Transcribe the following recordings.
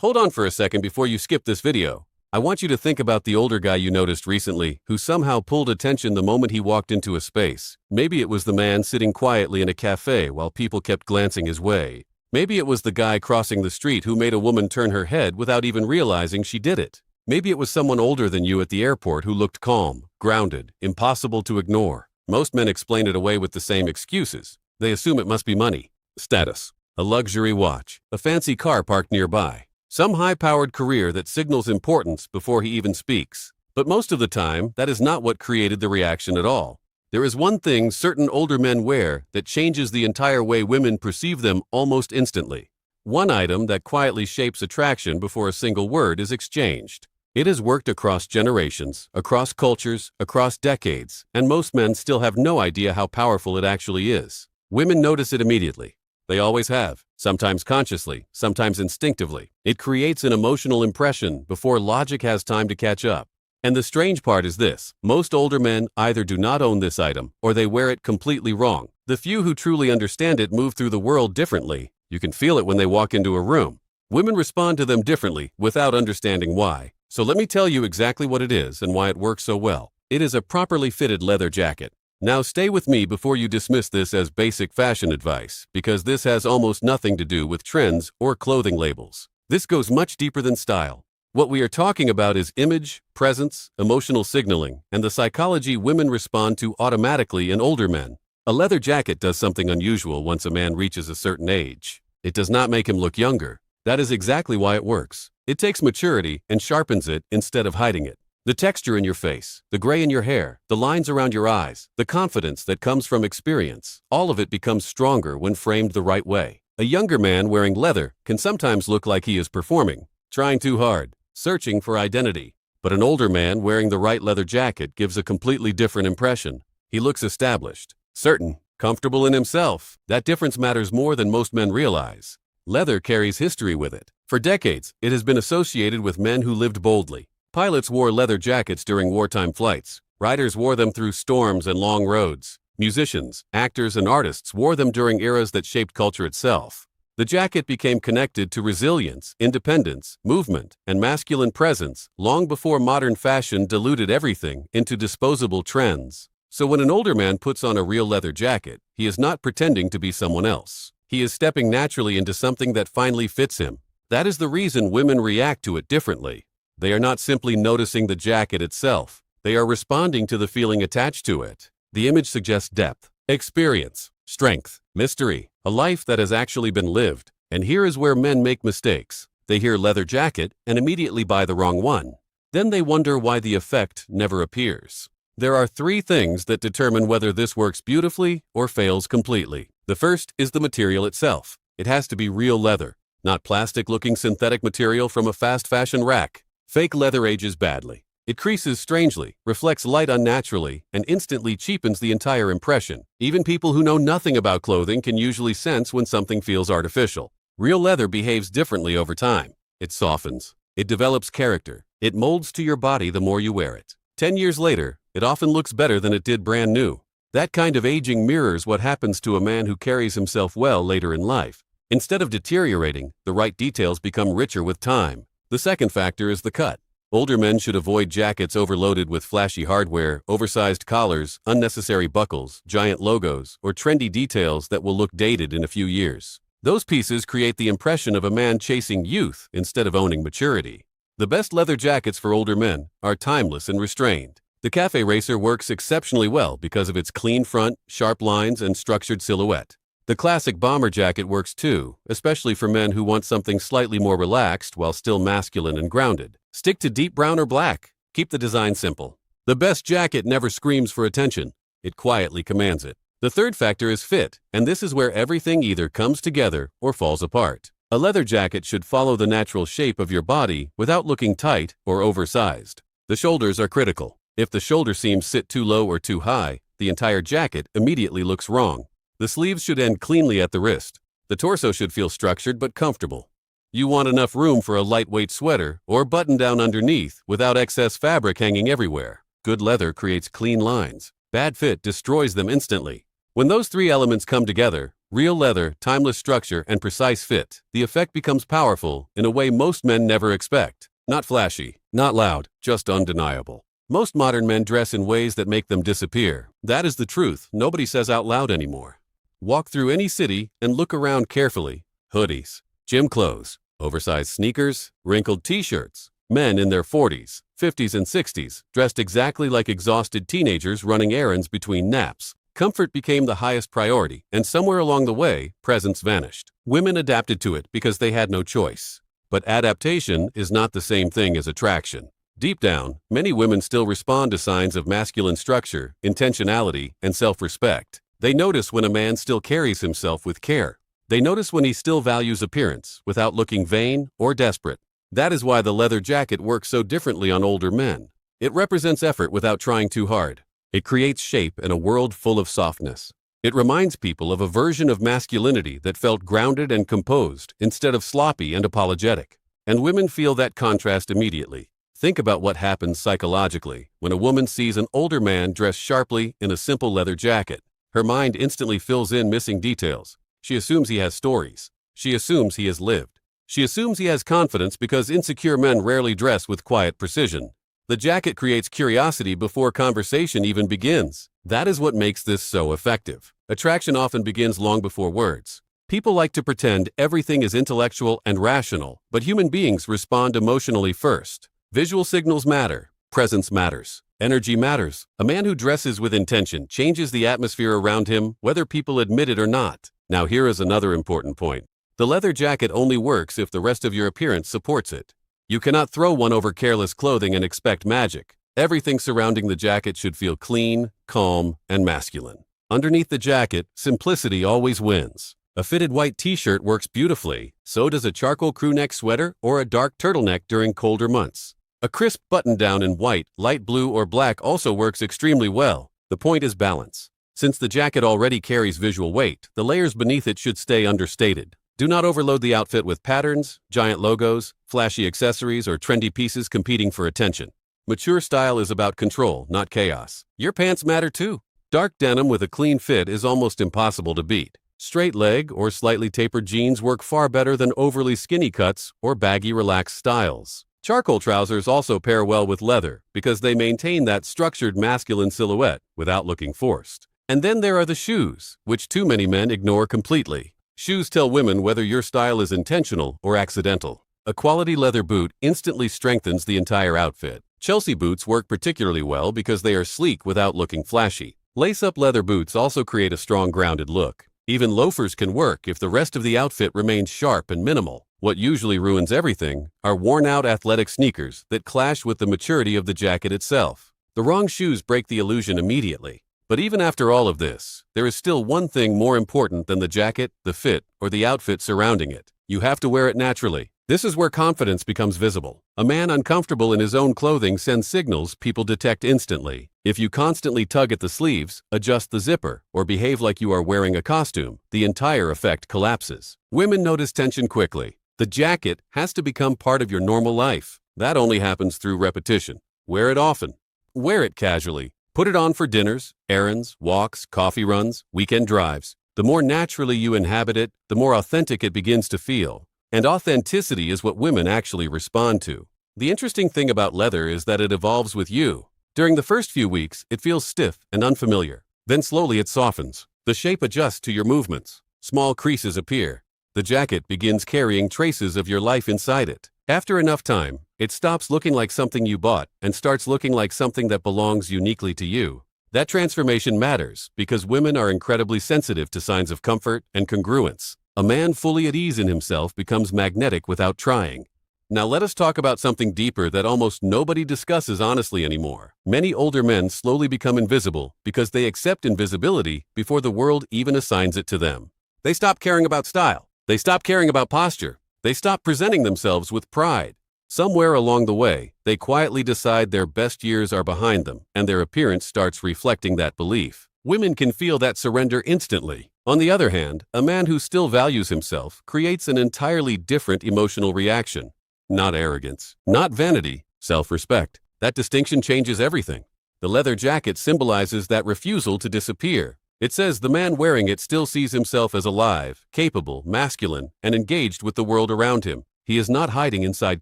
Hold on for a second before you skip this video. I want you to think about the older guy you noticed recently who somehow pulled attention the moment he walked into a space. Maybe it was the man sitting quietly in a cafe while people kept glancing his way. Maybe it was the guy crossing the street who made a woman turn her head without even realizing she did it. Maybe it was someone older than you at the airport who looked calm, grounded, impossible to ignore. Most men explain it away with the same excuses. They assume it must be money, status, a luxury watch, a fancy car parked nearby, some high-powered career that signals importance before he even speaks. But most of the time, that is not what created the reaction at all. There is one thing certain older men wear that changes the entire way women perceive them almost instantly. One item that quietly shapes attraction before a single word is exchanged. It has worked across generations, across cultures, across decades, and most men still have no idea how powerful it actually is. Women notice it immediately. They always have, sometimes consciously, sometimes instinctively. It creates an emotional impression before logic has time to catch up. And the strange part is this: most older men either do not own this item or they wear it completely wrong. The few who truly understand it move through the world differently. You can feel it when they walk into a room. Women respond to them differently without understanding why. So let me tell you exactly what it is and why it works so well. It is a properly fitted leather jacket. Now stay with me before you dismiss this as basic fashion advice, because this has almost nothing to do with trends or clothing labels. This goes much deeper than style. What we are talking about is image, presence, emotional signaling, and the psychology women respond to automatically in older men. A leather jacket does something unusual once a man reaches a certain age. It does not make him look younger. That is exactly why it works. It takes maturity and sharpens it instead of hiding it. The texture in your face, the gray in your hair, the lines around your eyes, the confidence that comes from experience, all of it becomes stronger when framed the right way. A younger man wearing leather can sometimes look like he is performing, trying too hard, searching for identity. But an older man wearing the right leather jacket gives a completely different impression. He looks established, certain, comfortable in himself. That difference matters more than most men realize. Leather carries history with it. For decades, it has been associated with men who lived boldly. Pilots wore leather jackets during wartime flights. Riders wore them through storms and long roads. Musicians, actors, and artists wore them during eras that shaped culture itself. The jacket became connected to resilience, independence, movement, and masculine presence long before modern fashion diluted everything into disposable trends. So when an older man puts on a real leather jacket, he is not pretending to be someone else. He is stepping naturally into something that finally fits him. That is the reason women react to it differently. They are not simply noticing the jacket itself. They are responding to the feeling attached to it. The image suggests depth, experience, strength, mystery, a life that has actually been lived. And here is where men make mistakes. They hear leather jacket and immediately buy the wrong one. Then they wonder why the effect never appears. There are three things that determine whether this works beautifully or fails completely. The first is the material itself. It has to be real leather, not plastic-looking synthetic material from a fast fashion rack. Fake leather ages badly. It creases strangely, reflects light unnaturally, and instantly cheapens the entire impression. Even people who know nothing about clothing can usually sense when something feels artificial. Real leather behaves differently over time. It softens. It develops character. It molds to your body the more you wear it. 10 years later, it often looks better than it did brand new. That kind of aging mirrors what happens to a man who carries himself well later in life. Instead of deteriorating, the right details become richer with time. The second factor is the cut. Older men should avoid jackets overloaded with flashy hardware, oversized collars, unnecessary buckles, giant logos, or trendy details that will look dated in a few years. Those pieces create the impression of a man chasing youth instead of owning maturity. The best leather jackets for older men are timeless and restrained. The Cafe Racer works exceptionally well because of its clean front, sharp lines, and structured silhouette. The classic bomber jacket works too, especially for men who want something slightly more relaxed while still masculine and grounded. Stick to deep brown or black. Keep the design simple. The best jacket never screams for attention. It quietly commands it. The third factor is fit, and this is where everything either comes together or falls apart. A leather jacket should follow the natural shape of your body without looking tight or oversized. The shoulders are critical. If the shoulder seams sit too low or too high, the entire jacket immediately looks wrong. The sleeves should end cleanly at the wrist. The torso should feel structured but comfortable. You want enough room for a lightweight sweater or button down underneath without excess fabric hanging everywhere. Good leather creates clean lines. Bad fit destroys them instantly. When those three elements come together, Real leather, timeless structure, and precise fit. The effect becomes powerful in a way most men never expect. Not flashy, not loud, just undeniable. Most modern men dress in ways that make them disappear. That is the truth nobody says out loud anymore. Walk through any city and look around carefully. Hoodies, gym clothes, oversized sneakers, wrinkled t-shirts. Men in their 40s, 50s, and 60s, dressed exactly like exhausted teenagers running errands between naps. Comfort became the highest priority, and somewhere along the way, presence vanished. Women adapted to it because they had no choice. But adaptation is not the same thing as attraction. Deep down, many women still respond to signs of masculine structure, intentionality, and self-respect. They notice when a man still carries himself with care. They notice when he still values appearance without looking vain or desperate. That is why the leather jacket works so differently on older men. It represents effort without trying too hard. It creates shape in a world full of softness. It reminds people of a version of masculinity that felt grounded and composed instead of sloppy and apologetic. And women feel that contrast immediately. Think about what happens psychologically when a woman sees an older man dressed sharply in a simple leather jacket. Her mind instantly fills in missing details. She assumes he has stories. She assumes he has lived. She assumes he has confidence because insecure men rarely dress with quiet precision. The jacket creates curiosity before conversation even begins. That is what makes this so effective. Attraction often begins long before words. People like to pretend everything is intellectual and rational, but human beings respond emotionally first. Visual signals matter. Presence matters. Energy matters. A man who dresses with intention changes the atmosphere around him, whether people admit it or not. Now here is another important point. The leather jacket only works if the rest of your appearance supports it. You cannot throw one over careless clothing and expect magic. Everything surrounding the jacket should feel clean, calm, and masculine. Underneath the jacket, simplicity always wins. A fitted white t-shirt works beautifully. So does a charcoal crewneck sweater or a dark turtleneck during colder months. A crisp button-down in white, light blue, or black also works extremely well. The point is balance. Since the jacket already carries visual weight, the layers beneath it should stay understated. Do not overload the outfit with patterns, giant logos, flashy accessories, or trendy pieces competing for attention. Mature style is about control, not chaos. Your pants matter too. Dark denim with a clean fit is almost impossible to beat. Straight leg or slightly tapered jeans work far better than overly skinny cuts or baggy relaxed styles. Charcoal trousers also pair well with leather because they maintain that structured masculine silhouette without looking forced. And then there are the shoes, which too many men ignore completely. Shoes tell women whether your style is intentional or accidental. A quality leather boot instantly strengthens the entire outfit. Chelsea boots work particularly well because they are sleek without looking flashy. Lace-up leather boots also create a strong grounded look. Even loafers can work if the rest of the outfit remains sharp and minimal. What usually ruins everything are worn-out athletic sneakers that clash with the maturity of the jacket itself. The wrong shoes break the illusion immediately. But even after all of this, there is still one thing more important than the jacket, the fit, or the outfit surrounding it. You have to wear it naturally. This is where confidence becomes visible. A man uncomfortable in his own clothing sends signals people detect instantly. If you constantly tug at the sleeves, adjust the zipper, or behave like you are wearing a costume, the entire effect collapses. Women notice tension quickly. The jacket has to become part of your normal life. That only happens through repetition. Wear it often. Wear it casually. Put it on for dinners, errands, walks, coffee runs, weekend drives. The more naturally you inhabit it, the more authentic it begins to feel. And authenticity is what women actually respond to. The interesting thing about leather is that it evolves with you. During the first few weeks, it feels stiff and unfamiliar. Then slowly it softens. The shape adjusts to your movements. Small creases appear. The jacket begins carrying traces of your life inside it. After enough time, it stops looking like something you bought and starts looking like something that belongs uniquely to you. That transformation matters because women are incredibly sensitive to signs of comfort and congruence. A man fully at ease in himself becomes magnetic without trying. Now let us talk about something deeper that almost nobody discusses honestly anymore. Many older men slowly become invisible because they accept invisibility before the world even assigns it to them. They stop caring about style. They stop caring about posture. They stop presenting themselves with pride. Somewhere along the way, they quietly decide their best years are behind them, and their appearance starts reflecting that belief. Women can feel that surrender instantly. On the other hand, a man who still values himself creates an entirely different emotional reaction. Not arrogance, not vanity, self-respect. That distinction changes everything. The leather jacket symbolizes that refusal to disappear. It says the man wearing it still sees himself as alive, capable, masculine, and engaged with the world around him. He is not hiding inside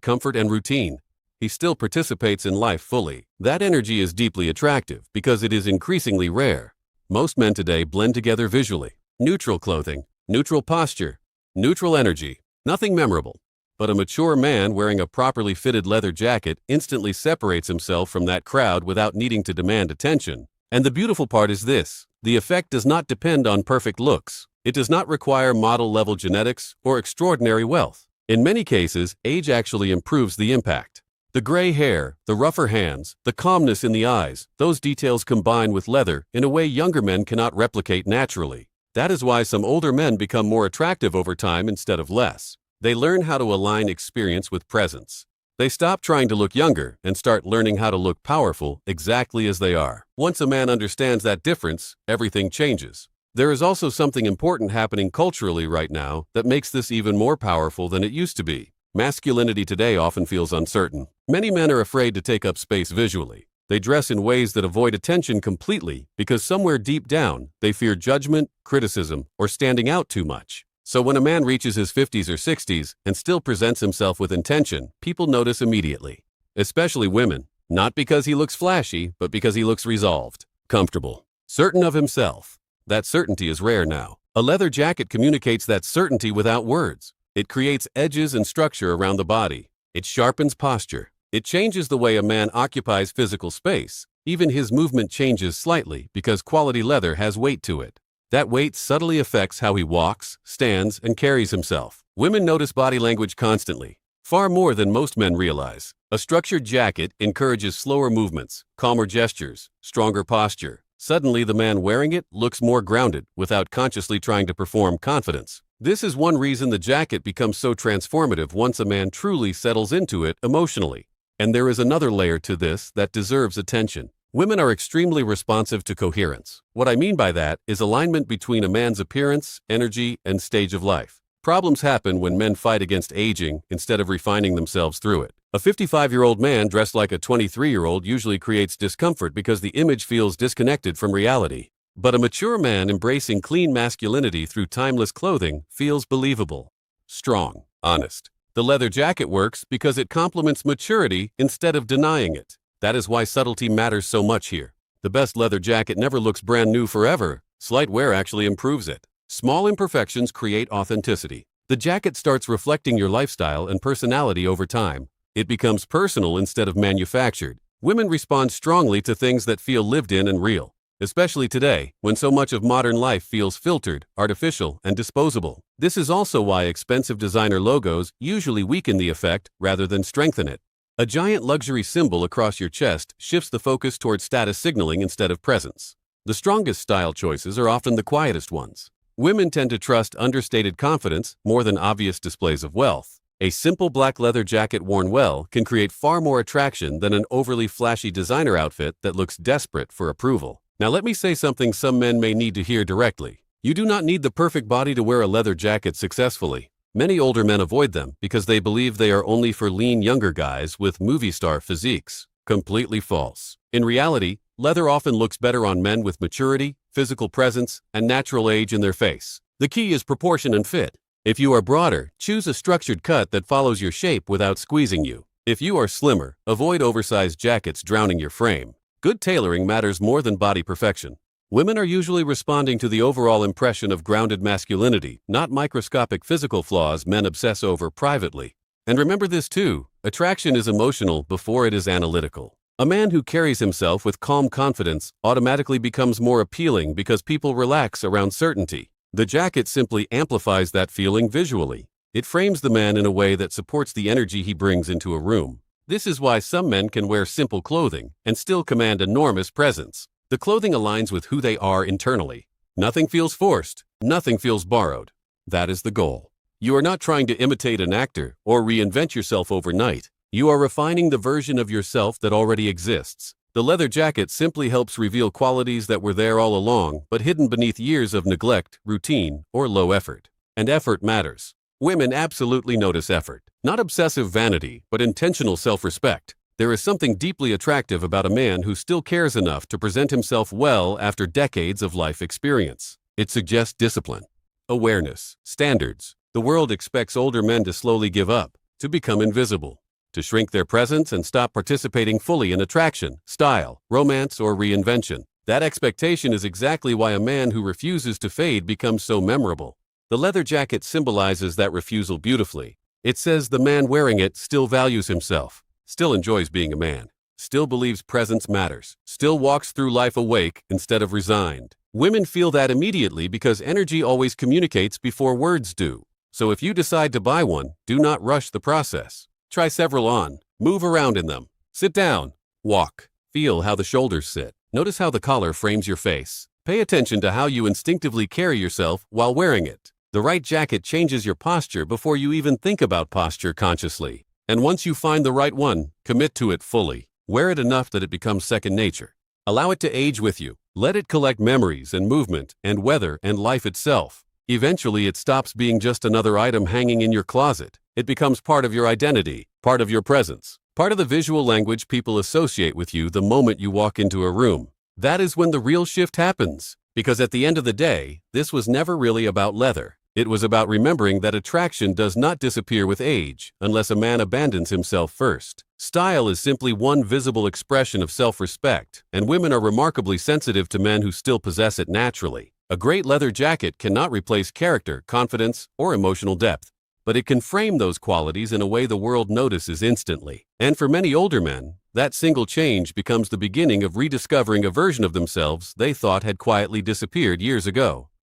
comfort and routine. He still participates in life fully. That energy is deeply attractive because it is increasingly rare. Most men today blend together visually. Neutral clothing, neutral posture, neutral energy, nothing memorable. But a mature man wearing a properly fitted leather jacket instantly separates himself from that crowd without needing to demand attention. And the beautiful part is this: the effect does not depend on perfect looks. It does not require model-level genetics or extraordinary wealth. In many cases, age actually improves the impact. The gray hair, the rougher hands, the calmness in the eyes, those details combine with leather in a way younger men cannot replicate naturally. That is why some older men become more attractive over time instead of less. They learn how to align experience with presence. They stop trying to look younger and start learning how to look powerful exactly as they are. Once a man understands that difference, everything changes. There is also something important happening culturally right now that makes this even more powerful than it used to be. Masculinity today often feels uncertain. Many men are afraid to take up space visually. They dress in ways that avoid attention completely because somewhere deep down, they fear judgment, criticism, or standing out too much. So when a man reaches his 50s or 60s and still presents himself with intention, people notice immediately. Especially women. Not because he looks flashy, but because he looks resolved, comfortable, certain of himself. That certainty is rare now. A leather jacket communicates that certainty without words. It creates edges and structure around the body. It sharpens posture. It changes the way a man occupies physical space. Even his movement changes slightly because quality leather has weight to it. That weight subtly affects how he walks, stands, and carries himself. Women notice body language constantly, far more than most men realize. A structured jacket encourages slower movements, calmer gestures, stronger posture. Suddenly, the man wearing it looks more grounded without consciously trying to perform confidence. This is one reason the jacket becomes so transformative once a man truly settles into it emotionally. And there is another layer to this that deserves attention. Women are extremely responsive to coherence. What I mean by that is alignment between a man's appearance, energy, and stage of life. Problems happen when men fight against aging instead of refining themselves through it. A 55-year-old man dressed like a 23-year-old usually creates discomfort because the image feels disconnected from reality. But a mature man embracing clean masculinity through timeless clothing feels believable, strong, honest. The leather jacket works because it complements maturity instead of denying it. That is why subtlety matters so much here. The best leather jacket never looks brand new forever. Slight wear actually improves it. Small imperfections create authenticity. The jacket starts reflecting your lifestyle and personality over time. It becomes personal instead of manufactured. Women respond strongly to things that feel lived in and real, especially today, when so much of modern life feels filtered, artificial, and disposable. This is also why expensive designer logos usually weaken the effect rather than strengthen it. A giant luxury symbol across your chest shifts the focus toward status signaling instead of presence. The strongest style choices are often the quietest ones. Women tend to trust understated confidence more than obvious displays of wealth. A simple black leather jacket worn well can create far more attraction than an overly flashy designer outfit that looks desperate for approval. Now let me say something some men may need to hear directly. You do not need the perfect body to wear a leather jacket successfully. Many older men avoid them because they believe they are only for lean younger guys with movie star physiques. Completely false. In reality, leather often looks better on men with maturity, physical presence, and natural age in their face. The key is proportion and fit. If you are broader, choose a structured cut that follows your shape without squeezing you. If you are slimmer, avoid oversized jackets drowning your frame. Good tailoring matters more than body perfection. Women are usually responding to the overall impression of grounded masculinity, not microscopic physical flaws men obsess over privately. And remember this too, attraction is emotional before it is analytical. A man who carries himself with calm confidence automatically becomes more appealing because people relax around certainty. The jacket simply amplifies that feeling visually. It frames the man in a way that supports the energy he brings into a room. This is why some men can wear simple clothing and still command enormous presence. The clothing aligns with who they are internally. Nothing feels forced. Nothing feels borrowed. That is the goal. You are not trying to imitate an actor or reinvent yourself overnight. You are refining the version of yourself that already exists. The leather jacket simply helps reveal qualities that were there all along, but hidden beneath years of neglect, routine, or low effort. And effort matters. Women absolutely notice effort. Not obsessive vanity, but intentional self-respect. There is something deeply attractive about a man who still cares enough to present himself well after decades of life experience. It suggests discipline, awareness, standards. The world expects older men to slowly give up, to become invisible, to shrink their presence and stop participating fully in attraction, style, romance, or reinvention. That expectation is exactly why a man who refuses to fade becomes so memorable. The leather jacket symbolizes that refusal beautifully. It says the man wearing it still values himself, still enjoys being a man, still believes presence matters, still walks through life awake instead of resigned. Women feel that immediately because energy always communicates before words do. So if you decide to buy one, do not rush the process. Try several on, move around in them, sit down, walk, feel how the shoulders sit. Notice how the collar frames your face. Pay attention to how you instinctively carry yourself while wearing it. The right jacket changes your posture before you even think about posture consciously. And once you find the right one, commit to it fully. Wear it enough that it becomes second nature. Allow it to age with you. Let it collect memories and movement and weather and life itself. Eventually, it stops being just another item hanging in your closet. It becomes part of your identity, part of your presence, part of the visual language people associate with you the moment you walk into a room. That is when the real shift happens. Because at the end of the day, this was never really about leather. It was about remembering that attraction does not disappear with age unless a man abandons himself first. Style is simply one visible expression of self-respect, and women are remarkably sensitive to men who still possess it naturally. A great leather jacket cannot replace character, confidence, or emotional depth, but it can frame those qualities in a way the world notices instantly. And for many older men, that single change becomes the beginning of rediscovering a version of themselves they thought had quietly disappeared years ago.